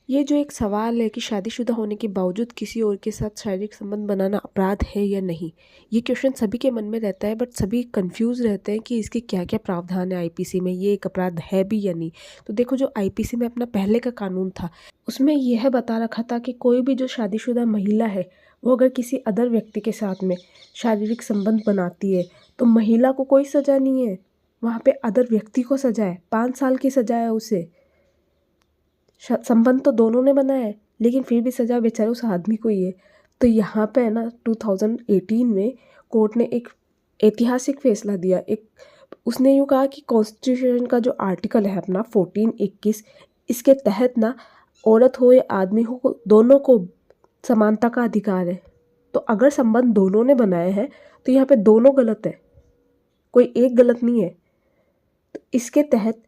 ये जो एक सवाल है कि शादीशुदा होने के बावजूद किसी और के साथ शारीरिक संबंध बनाना अपराध है या नहीं, ये क्वेश्चन सभी के मन में रहता है। बट सभी कंफ्यूज रहते हैं कि इसके क्या क्या प्रावधान है आईपीसी में, ये एक अपराध है भी या नहीं। तो देखो, जो आईपीसी में अपना पहले का कानून था उसमें यह बता रखा था कि कोई भी जो शादीशुदा महिला है वो अगर किसी अदर व्यक्ति के साथ में शारीरिक संबंध बनाती है तो महिला को कोई सज़ा नहीं है, वहाँ पे अदर व्यक्ति को सज़ा है। 5 साल की सज़ा है उसे। संबंध तो दोनों ने बनाया है लेकिन फिर भी सज़ा बेचारे उस आदमी को ही है। तो यहाँ पे है ना 2018 में कोर्ट ने एक ऐतिहासिक फैसला दिया। उसने यूँ कहा कि कॉन्स्टिट्यूशन का जो आर्टिकल है अपना 1421, इसके तहत ना औरत हो या आदमी हो, दोनों को समानता का अधिकार है। तो अगर संबंध दोनों ने बनाए हैं तो यहाँ पे दोनों गलत है, कोई एक गलत नहीं है। तो इसके तहत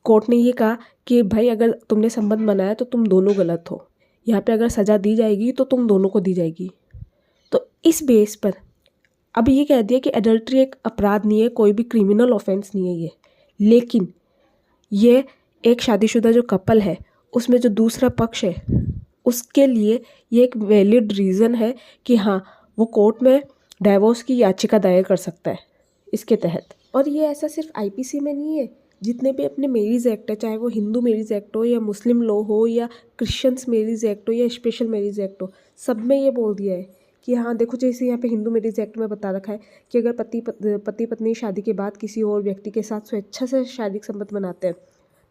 कोर्ट ने ये कहा कि भाई अगर तुमने संबंध बनाया तो तुम दोनों गलत हो, यहाँ पे अगर सज़ा दी जाएगी तो तुम दोनों को दी जाएगी। तो इस बेस पर अब ये कह दिया कि एडल्ट्री एक अपराध नहीं है, कोई भी क्रिमिनल ऑफेंस नहीं है ये। लेकिन ये एक शादीशुदा जो कपल है उसमें जो दूसरा पक्ष है उसके लिए ये एक वैलिड रीज़न है कि हाँ, वो कोर्ट में डाइवोर्स की याचिका दायर कर सकता है इसके तहत। और ये ऐसा सिर्फ आईपीसी में नहीं है, जितने भी अपने मैरिज एक्ट है, चाहे वो हिंदू मैरिज एक्ट हो या मुस्लिम लॉ हो या क्रिश्चियंस मैरिज एक्ट हो या स्पेशल मैरिज एक्ट हो, सब में ये बोल दिया है कि हाँ देखो, जैसे यहाँ पे हिंदू मैरिज एक्ट में बता रखा है कि अगर पति पत्नी शादी के बाद किसी और व्यक्ति के साथ स्वेच्छा से शारीरिक संबंध बनाते हैं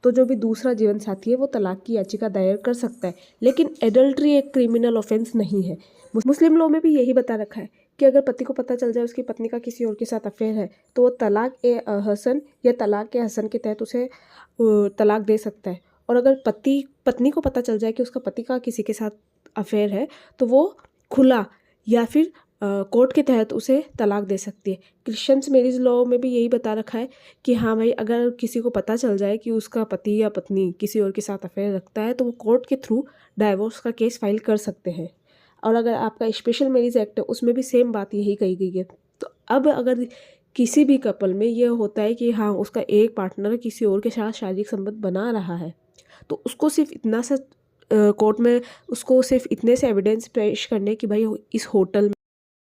तो जो भी दूसरा जीवन साथी है वो तलाक की याचिका दायर कर सकता है। लेकिन एडल्ट्री एक क्रिमिनल ऑफेंस नहीं है। मुस्लिम लॉ में भी यही बता रखा है कि अगर पति को पता चल जाए उसकी पत्नी का किसी और के साथ अफेयर है तो वो तलाक ए हसन या तलाक ए हसन के तहत उसे तलाक दे सकता है। और अगर पत्नी को पता चल जाए कि उसका पति का किसी के साथ अफेयर है तो वो खुला या फिर कोर्ट के तहत उसे तलाक दे सकती है। क्रिश्चियंस मैरिज लॉ में भी यही बता रखा है कि हाँ भाई, अगर किसी को पता चल जाए कि उसका पति या पत्नी किसी और के साथ अफेयर रखता है तो वो कोर्ट के थ्रू डाइवोर्स का केस फाइल कर सकते हैं। और अगर आपका स्पेशल मैरिज एक्ट है उसमें भी सेम बात यही कही गई है। तो अब अगर किसी भी कपल में ये होता है कि हाँ, उसका एक पार्टनर किसी और के साथ शारीरिक संबंध बना रहा है तो उसको सिर्फ इतना सा कोर्ट में उसको सिर्फ इतने से एविडेंस पेश करने कि भाई इस होटल